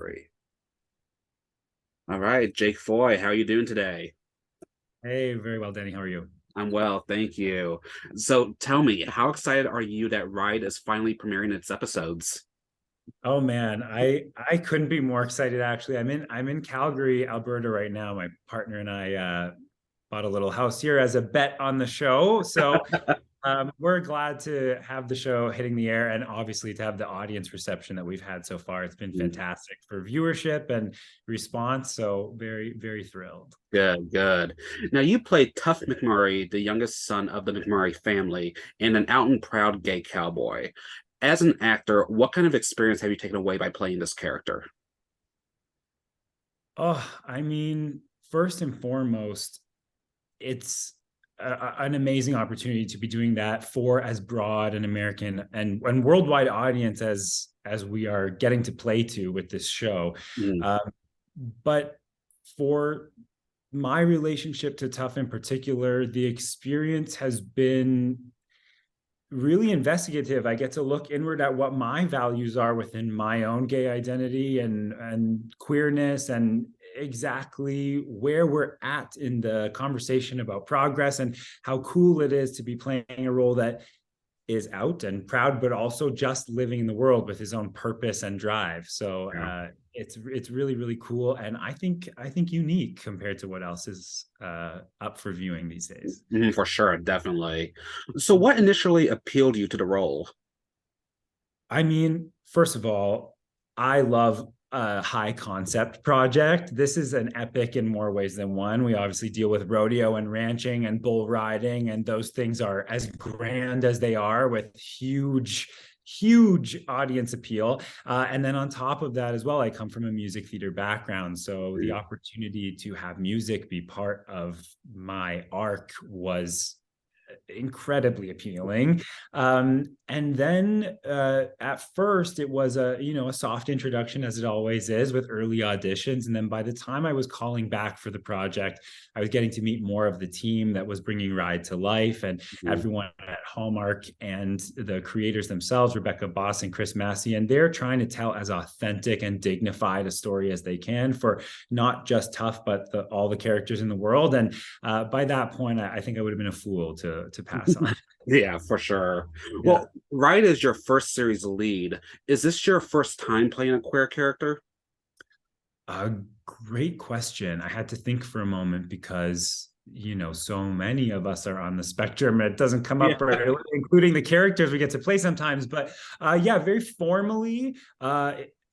Three. All right, Jake Foy, how are you doing today? Hey, very well, Denny. How are you? I'm well, thank you. So tell me, how excited are you that Ride is finally premiering its episodes? Oh man, I couldn't be more excited actually. I'm in Calgary, Alberta right now. My partner and I bought a little house here as a bet on the show. So we're glad to have the show hitting the air and obviously to have the audience reception that we've had so far. It's been fantastic for viewership and response. So very, very thrilled. Good, good. Now you played Tuff McMurray, the youngest son of the McMurray family, and an out and proud gay cowboy. As an actor, what kind of experience have you taken away by playing this character? Oh, first and foremost, it's an amazing opportunity to be doing that for as broad an American and worldwide audience as we are getting to play to with this show. Mm, Um, but for my relationship to Tough in particular, the experience has been really investigative. I get to look inward at what my values are within my own gay identity and queerness and exactly where we're at in the conversation about progress and how cool it is to be playing a role that is out and proud, but also just living in the world with his own purpose and drive. So yeah. it's really really cool, and I think unique compared to what else is up for viewing these days. For sure, definitely. So what initially appealed you to the role? First of all, I love a high concept project. This is an epic in more ways than one. We obviously deal with rodeo and ranching and bull riding, and those things are as grand as they are with huge audience appeal. And then on top of that as well, I come from a music theater background. So the opportunity to have music be part of my arc was incredibly appealing. And then at first it was a soft introduction, as it always is with early auditions. And then by the time I was calling back for the project, I was getting to meet more of the team that was bringing Ride to life, and Mhm. everyone at Hallmark and the creators themselves, Rebecca Boss and Chris Massey, and they're trying to tell as authentic and dignified a story as they can for not just Tough, but all the characters in the world. And by that point, I think I would have been a fool to pass on. Yeah, for sure. Yeah. Well, Ride is your first series lead. Is this your first time playing a queer character? A great question. I had to think for a moment because so many of us are on the spectrum. It doesn't come Yeah. up, right, including the characters we get to play sometimes. But yeah, very formally,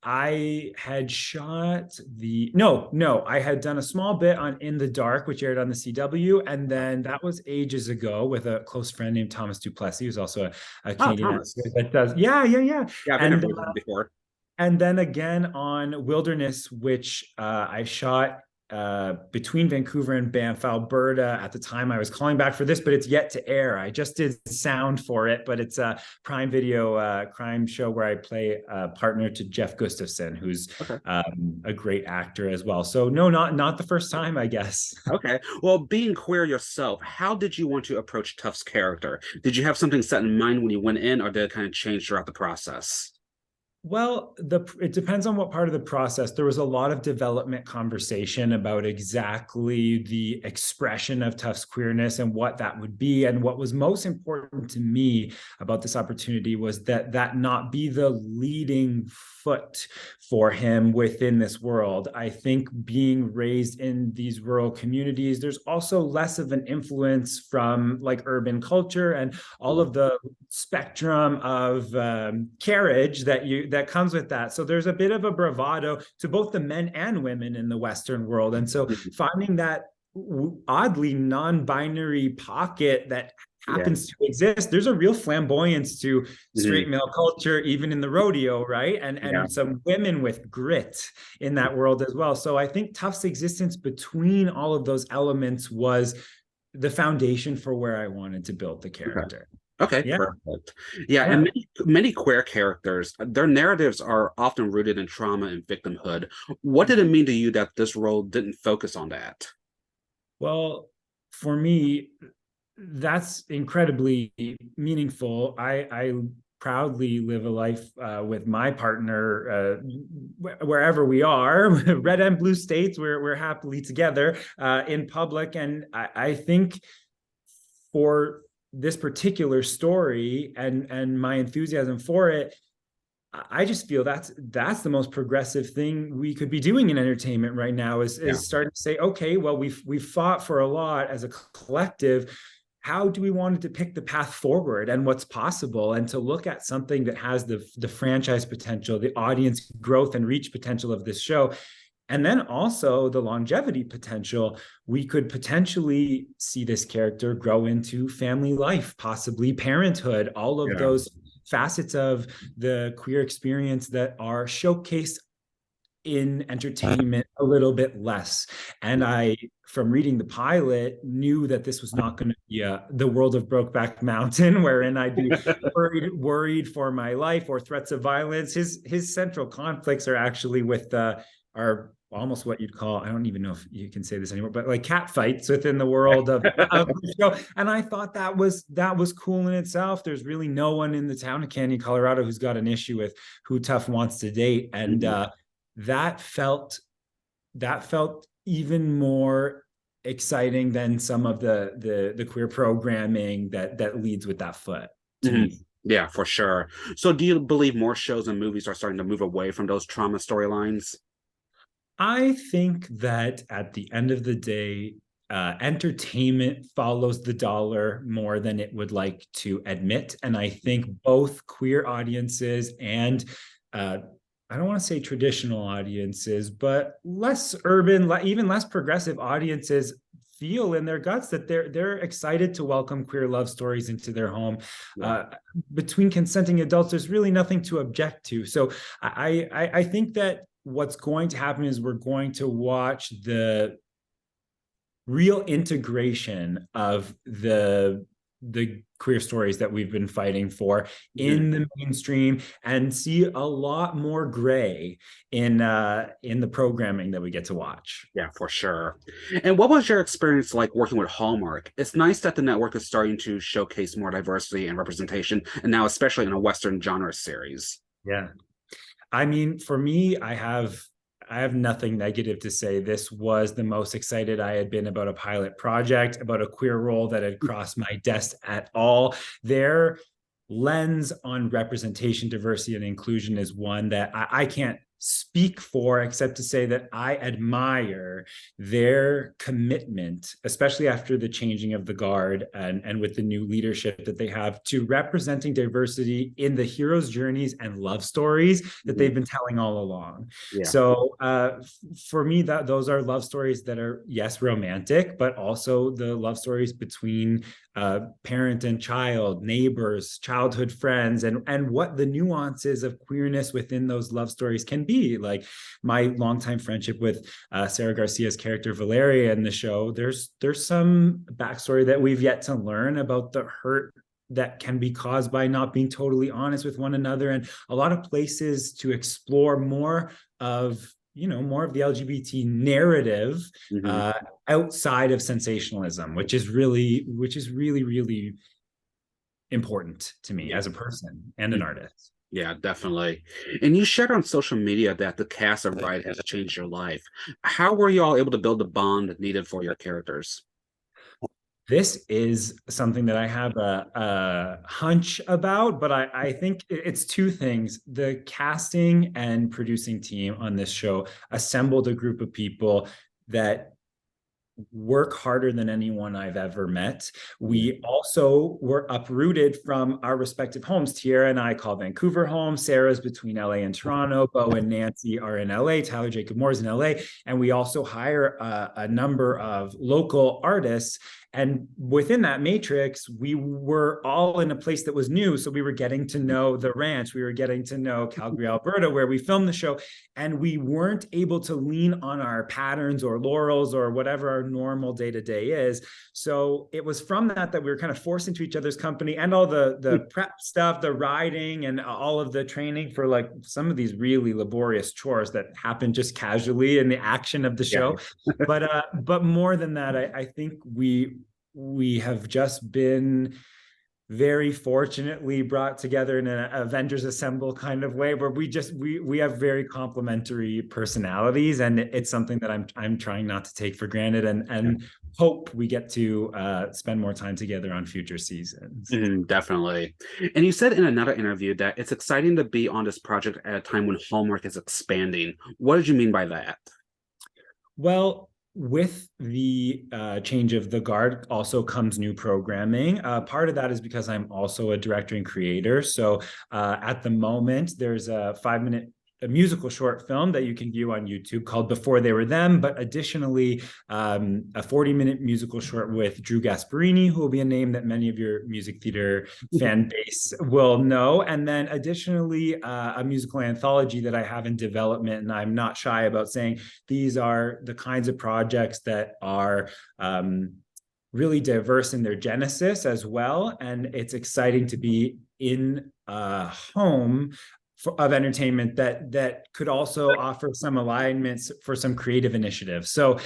I had shot the no, I had done a small bit on In the Dark, which aired on the CW, and then that was ages ago with a close friend named Thomas Duplessis, who's also a Oh, Canadian actor Thomas. that does yeah. Yeah, I've And interviewed him before. and then again on Wilderness, which I shot between Vancouver and Banff, Alberta. At the time, I was calling back for this, but it's yet to air. I just did sound for it, but it's a Prime Video crime show where I play a partner to Jeff Gustafson, who's Okay. a great actor as well. So no, not the first time, I guess. Okay. Well, being queer yourself, how did you want to approach Tuff's character? Did you have something set in mind when you went in, or did it kind of change throughout the process? Well, it depends on what part of the process. There was a lot of development conversation about exactly the expression of Tufts queerness and what that would be. And what was most important to me about this opportunity was that not be the leading foot for him within this world. I think being raised in these rural communities, there's also less of an influence from like urban culture and all of the spectrum of carriage that comes with that. So there's a bit of a bravado to both the men and women in the Western world. And so finding that oddly non-binary pocket that Yeah. happens to exist, there's a real flamboyance to straight Mhm. male culture, even in the rodeo, right? and Yeah. and some women with grit in that world as well. So I think Tuff's existence between all of those elements was the foundation for where I wanted to build the Okay. character. Okay, Yeah. perfect. Yeah, and Yeah. many queer characters, their narratives are often rooted in trauma and victimhood. What did it mean to you that this role didn't focus on that? Well, for me, that's incredibly meaningful. I proudly live a life with my partner wherever we are, red and blue states. We're happily together in public, and I think for this particular story and my enthusiasm for it, I just feel that's the most progressive thing we could be doing in entertainment right now is starting to say, okay, well, we've fought for a lot as a collective. How do we want to depict the path forward and what's possible, and to look at something that has the franchise potential, the audience growth and reach potential of this show, and then also the longevity potential. We could potentially see this character grow into family life, possibly parenthood, all of those facets of the queer experience that are showcased in entertainment a little bit less. And I, from reading the pilot, knew that this was not going to be the world of Brokeback Mountain, wherein I'd be worried for my life or threats of violence. His central conflicts are actually with our almost what you'd call, I don't even know if you can say this anymore, but like cat fights within the world of the show. And I thought that was cool in itself. There's really no one in the town of Canyon, Colorado who's got an issue with who Tuff wants to date. And that felt even more exciting than some of the queer programming that leads with that foot to me. Yeah, for sure. So do you believe more shows and movies are starting to move away from those trauma storylines? I think that at the end of the day, entertainment follows the dollar more than it would like to admit. And I think both queer audiences and I don't want to say traditional audiences, but less urban, even less progressive audiences feel in their guts that they're excited to welcome queer love stories into their home. Between consenting adults, there's really nothing to object to. So I think that what's going to happen is we're going to watch the real integration of the queer stories that we've been fighting for in the mainstream, and see a lot more gray in the programming that we get to watch. Yeah, for sure. And what was your experience like working with Hallmark? It's nice that the network is starting to showcase more diversity and representation, and now especially in a Western genre series. Yeah. I mean, for me, I have nothing negative to say. This was the most excited I had been about a pilot project, about a queer role that had crossed my desk at all. Their lens on representation, diversity, and inclusion is one that I can't speak for, except to say that I admire their commitment, especially after the changing of the guard and with the new leadership that they have, to representing diversity in the heroes' journeys and love stories that they've been telling all along. So for me, those are love stories that are, yes, romantic, but also the love stories between parent and child, neighbors, childhood friends, and what the nuances of queerness within those love stories can be. Like my longtime friendship with Sarah Garcia's character Valeria in the show, there's some backstory that we've yet to learn about the hurt that can be caused by not being totally honest with one another, and a lot of places to explore more of the LGBT narrative outside of sensationalism, which is really, really important to me as a person and an artist. Yeah, definitely. And you shared on social media that the cast of Ride has changed your life. How were you all able to build the bond needed for your characters? This is something that I have a hunch about, but I think it's two things. The casting and producing team on this show assembled a group of people that work harder than anyone I've ever met. We also were uprooted from our respective homes. Tierra and I call Vancouver home. Sarah's between LA and Toronto. Bo and Nancy are in LA. Tyler Jacob Moore's in LA. And we also hire a number of local artists. And within that matrix, we were all in a place that was new. So we were getting to know the ranch. We were getting to know Calgary, Alberta, where we filmed the show. And we weren't able to lean on our patterns or laurels or whatever our normal day-to-day is. So it was from that we were kind of forced into each other's company, and all the prep stuff, the riding, and all of the training for like some of these really laborious chores that happen just casually in the action of the show. But more than that, I think we have just been very fortunately brought together in an Avengers Assemble kind of way, where we have very complementary personalities, and it's something that I'm trying not to take for granted, and hope we get to spend more time together on future seasons. Definitely. And you said in another interview that it's exciting to be on this project at a time when Hallmark is expanding. What did you mean by that? Well, with the change of the guard also comes new programming. Part of that is because I'm also a director and creator. So at the moment, there's a 5-minute musical short film that you can view on YouTube called Before They Were Them, but additionally, a 40-minute musical short with Drew Gasparini, who will be a name that many of your music theater fan base will know. And then additionally, a musical anthology that I have in development, and I'm not shy about saying these are the kinds of projects that are really diverse in their genesis as well. And it's exciting to be in a home of entertainment that could also offer some alignments for some creative initiatives. So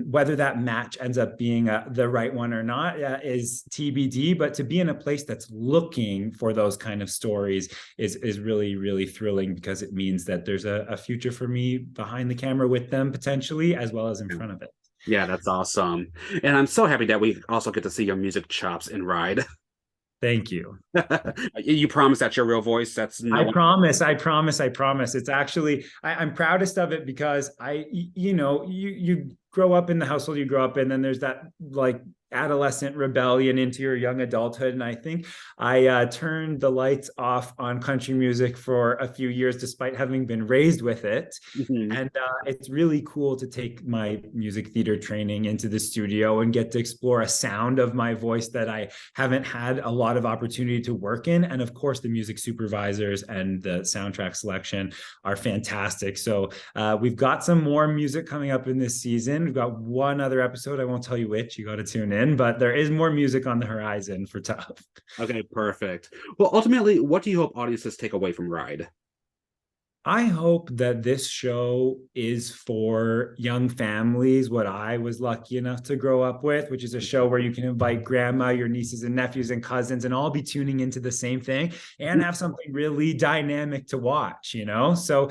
whether that match ends up being the right one or not is TBD, but to be in a place that's looking for those kind of stories is really, really thrilling, because it means that there's a future for me behind the camera with them potentially, as well as in front of it. Yeah, that's awesome. And I'm so happy that we also get to see your music chops in Ride. Thank you. You promise that's your real voice? That's no I one. promise, I promise, I promise. It's actually, I'm proudest of it because you grow up in the household you grow up in, and there's that like adolescent rebellion into your young adulthood. And I think I turned the lights off on country music for a few years, despite having been raised with it. Mhm. And it's really cool to take my music theater training into the studio and get to explore a sound of my voice that I haven't had a lot of opportunity to work in. And of course, the music supervisors and the soundtrack selection are fantastic. So we've got some more music coming up in this season. We've got one other episode. I won't tell you which. You got to tune in, but there is more music on the horizon for Tuff. Okay, perfect. Well, ultimately, what do you hope audiences take away from Ride? I hope that this show is for young families, what I was lucky enough to grow up with, which is a show where you can invite grandma, your nieces and nephews and cousins, and all be tuning into the same thing and have something really dynamic to watch, you know? So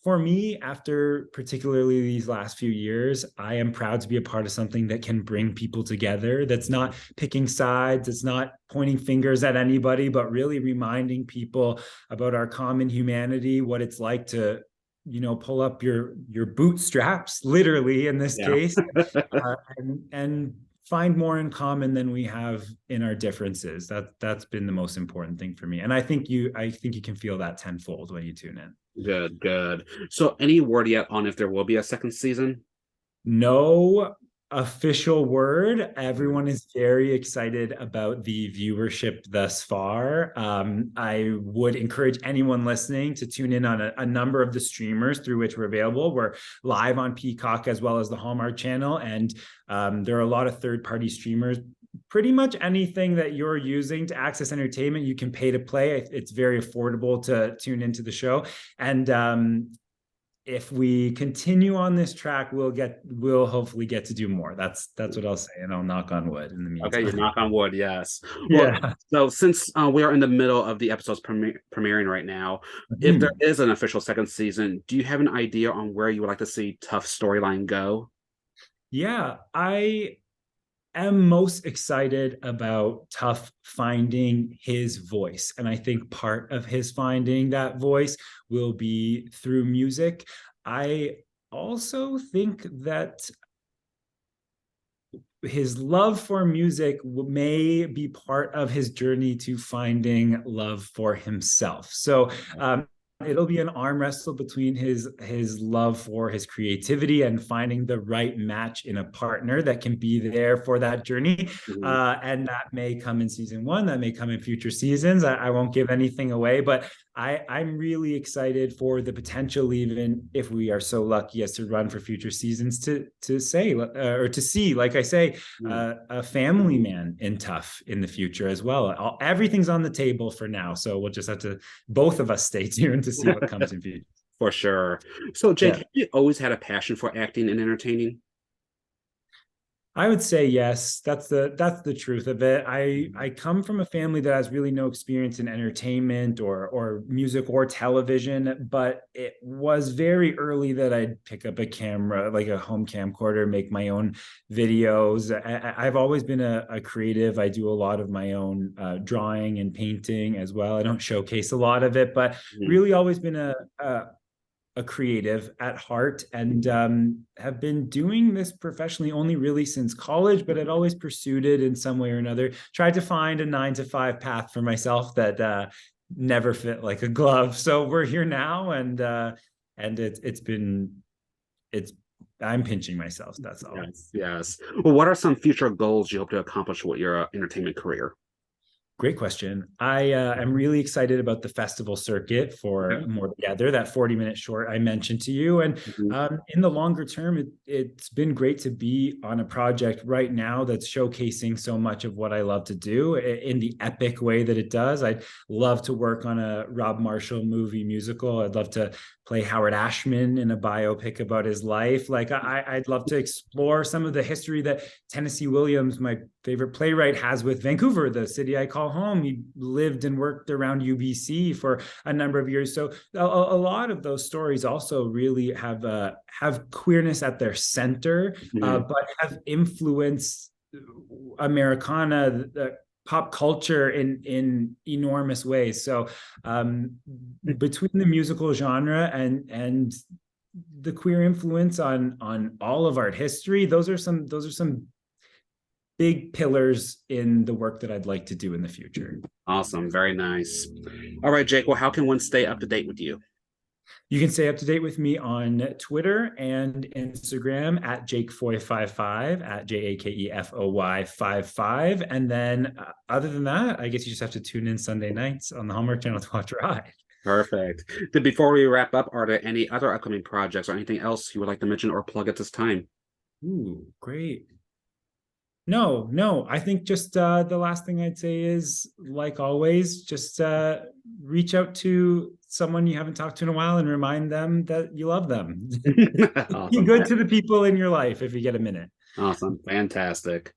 for me, after particularly these last few years, I am proud to be a part of something that can bring people together, that's not picking sides, it's not pointing fingers at anybody, but really reminding people about our common humanity, what it's like to pull up your bootstraps, literally in this Yeah. case, and find more in common than we have in our differences. That's been the most important thing for me, and I think you can feel that tenfold when you tune in. Good, good. So, any word yet on if there will be a second season? No official word. Everyone is very excited about the viewership thus far. I would encourage anyone listening to tune in on a number of the streamers through which we're available. We're live on Peacock as well as the Hallmark Channel, and there are a lot of third-party streamers. Pretty much anything that you're using to access entertainment, you can pay to play. It's very affordable to tune into the show. And if we continue on this track, we'll hopefully get to do more. That's what I'll say, and I'll knock on wood in the Okay, you meantime. knock on wood, yes. Well, Yeah. so since we are in the middle of the episodes premiering right now, if there Mhm. is an official second season, do you have an idea on where you would like to see Tough storyline go? Yeah, I am most excited about Tuff finding his voice. And I think part of his finding that voice will be through music. I also think that his love for music may be part of his journey to finding love for himself. So it'll be an arm wrestle between his love for his creativity and finding the right match in a partner that can be there for that journey. Mhm. And that may come in season one, that may come in future seasons. I won't give anything away, but I'm really excited for the potential, even if we are so lucky as to run for future seasons, to say or to see, like I say, a family man in Tuff in the future as well. Everything's on the table for now, so we'll just have to both of us stay tuned to see what comes in future. For sure. So, Jake, Yeah. have you always had a passion for acting and entertaining? I would say yes. That's the truth of it. I come from a family that has really no experience in entertainment or music or television, but it was very early that I'd pick up a camera, like a home camcorder, make my own videos. I've always been a creative. I do a lot of my own drawing and painting as well. I don't showcase a lot of it, but Mhm. really always been a creative at heart, and have been doing this professionally only really since college, but I'd always pursued it in some way or another. Tried to find a 9 to 5 path for myself that never fit like a glove. So we're here now, and it's I'm pinching myself. That's all. Yes, yes. Well, what are some future goals you hope to accomplish with your entertainment career? Great question. I am really excited about the festival circuit for Okay. More Together, that 40-minute short I mentioned to you. And Mhm. in the longer term, it's been great to be on a project right now that's showcasing so much of what I love to do in the epic way that it does. I'd love to work on a Rob Marshall movie musical. I'd love to play Howard Ashman in a biopic about his life. Like I'd love to explore some of the history that Tennessee Williams, my favorite playwright, has with Vancouver, the city I call home. He lived and worked around UBC for a number of years. So a lot of those stories also really have queerness at their center, Mhm. but have influenced Americana, the pop culture in enormous ways. So between the musical genre and the queer influence on all of art history, those are some big pillars in the work that I'd like to do in the future. Awesome. Very nice. All right, Jake. Well, how can one stay up to date with you? You can stay up to date with me on Twitter and Instagram at JakeFoy55, at JAKEFOY 55. And then other than that, I guess you just have to tune in Sunday nights on the Hallmark Channel to watch Ride. Perfect. Then before we wrap up, are there any other upcoming projects or anything else you would like to mention or plug at this time? Ooh, great. No, no. I think just the last thing I'd say is, like always, just reach out to someone you haven't talked to in a while and remind them that you love them. Be Awesome. good to the people in your life if you get a minute. Awesome. Fantastic.